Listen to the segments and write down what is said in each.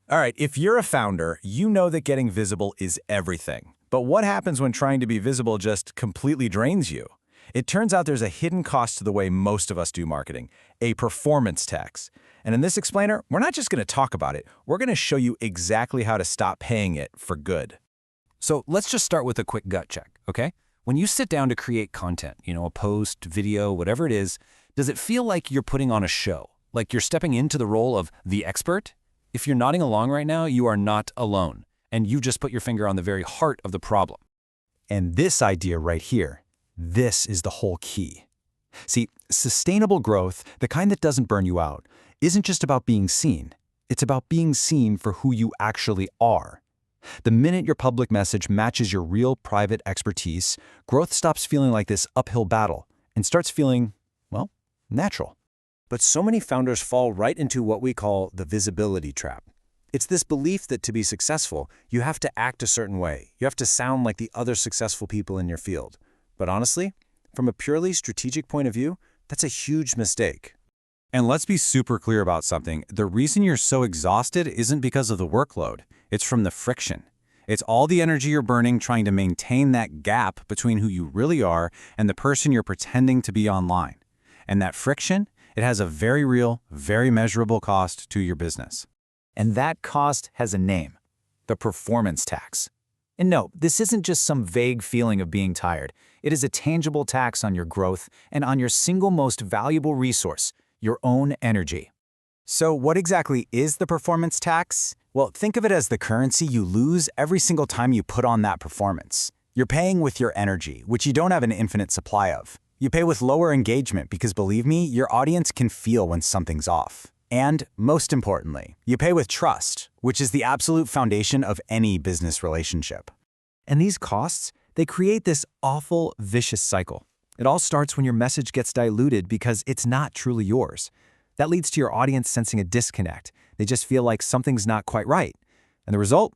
All right, if you're a founder, you know that getting visible is everything. But what happens when trying to be visible just completely drains you? It turns out there's a hidden cost to the way most of us do marketing, a performance tax. And in this explainer, we're not just going to talk about it, we're going to show you exactly how to stop paying it for good. So let's just start with a quick gut check, okay? When you sit down to create content, a post, video, whatever it is, does it feel like you're putting on a show? Like you're stepping into the role of the expert? If you're nodding along right now, you are not alone, and you just put your finger on the very heart of the problem. And this idea right here, this is the whole key. See, sustainable growth, the kind that doesn't burn you out, isn't just about being seen. It's about being seen for who you actually are. The minute your public message matches your real private expertise, growth stops feeling like this uphill battle and starts feeling, well, natural. But so many founders fall right into what we call the visibility trap. It's this belief that to be successful, you have to act a certain way. You have to sound like the other successful people in your field. But honestly, from a purely strategic point of view, that's a huge mistake. And let's be super clear about something. The reason you're so exhausted isn't because of the workload. It's from the friction. It's all the energy you're burning trying to maintain that gap between who you really are and the person you're pretending to be online. And that friction, it has a very real, very measurable cost to your business. And that cost has a name: the performance tax. And no, this isn't just some vague feeling of being tired. It is a tangible tax on your growth and on your single most valuable resource, your own energy. So what exactly is the performance tax? Well, think of it as the currency you lose every single time you put on that performance. You're paying with your energy, which you don't have an infinite supply of. You pay with lower engagement because, believe me, your audience can feel when something's off. And, most importantly, you pay with trust, which is the absolute foundation of any business relationship. And these costs, they create this awful, vicious cycle. It all starts when your message gets diluted because it's not truly yours. That leads to your audience sensing a disconnect. They just feel like something's not quite right. And the result?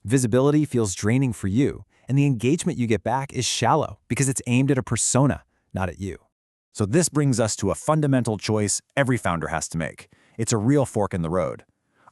Visibility feels draining for you, and the engagement you get back is shallow because it's aimed at a persona, not at you. So this brings us to a fundamental choice every founder has to make. It's a real fork in the road.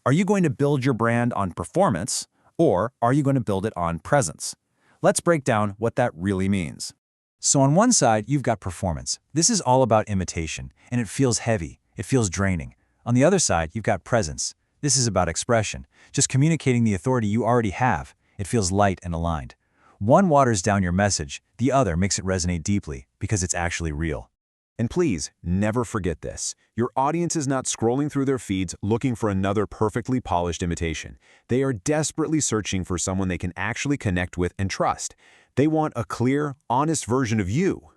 Are you going to build your brand on performance, or are you going to build it on presence? Let's break down what that really means. So on one side, you've got performance. This is all about imitation, and it feels heavy. It feels draining. On the other side, you've got presence. This is about expression, just communicating the authority you already have. It feels light and aligned. One waters down your message, the other makes it resonate deeply because it's actually real. And please, never forget this. Your audience is not scrolling through their feeds looking for another perfectly polished imitation. They are desperately searching for someone they can actually connect with and trust. They want a clear, honest version of you.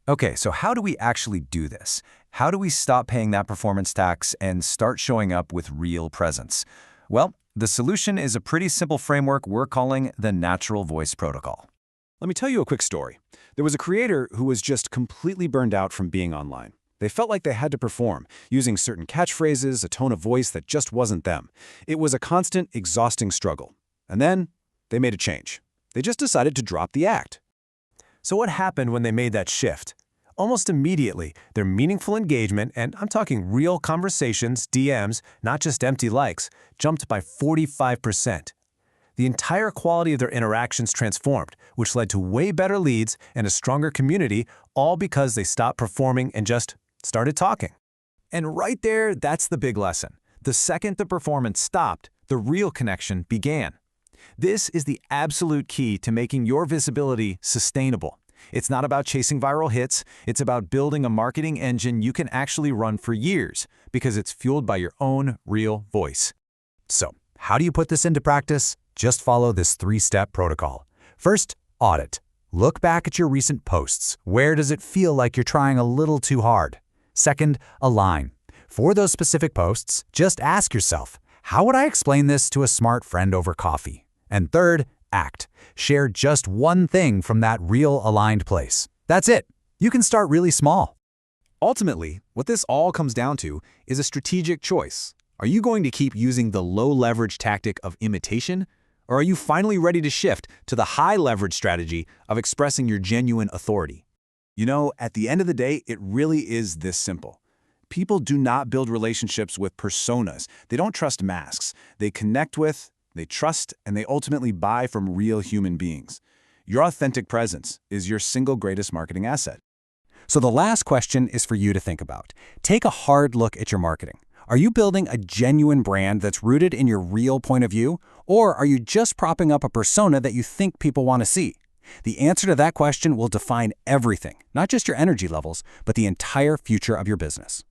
Okay, so how do we actually do this? How do we stop paying that performance tax and start showing up with real presence? Well, the solution is a pretty simple framework we're calling the natural voice protocol. Let me tell you a quick story. There was a creator who was just completely burned out from being online. They felt like they had to perform, using certain catchphrases, a tone of voice that just wasn't them. It was a constant, exhausting struggle. And then they made a change. They just decided to drop the act. So what happened when they made that shift? Almost immediately, their meaningful engagement, and I'm talking real conversations, DMs, not just empty likes, jumped by 45%. The entire quality of their interactions transformed, which led to way better leads and a stronger community, all because they stopped performing and just started talking. And right there, that's the big lesson. The second the performance stopped, the real connection began. This is the absolute key to making your visibility sustainable. It's not about chasing viral hits, it's about building a marketing engine you can actually run for years because it's fueled by your own real voice. So, how do you put this into practice? Just follow this 3-step protocol. First, audit. Look back at your recent posts. Where does it feel like you're trying a little too hard? Second, align. For those specific posts, just ask yourself, how would I explain this to a smart friend over coffee? And third, act. Share just one thing from that real aligned place. That's it. You can start really small. Ultimately, what this all comes down to is a strategic choice. Are you going to keep using the low-leverage tactic of imitation? Or are you finally ready to shift to the high-leverage strategy of expressing your genuine authority? You know, at the end of the day, it really is this simple. People do not build relationships with personas. They don't trust masks. They connect with, they trust, and they ultimately buy from real human beings. Your authentic presence is your single greatest marketing asset. So the last question is for you to think about. Take a hard look at your marketing. Are you building a genuine brand that's rooted in your real point of view, or are you just propping up a persona that you think people want to see? The answer to that question will define everything, not just your energy levels, but the entire future of your business.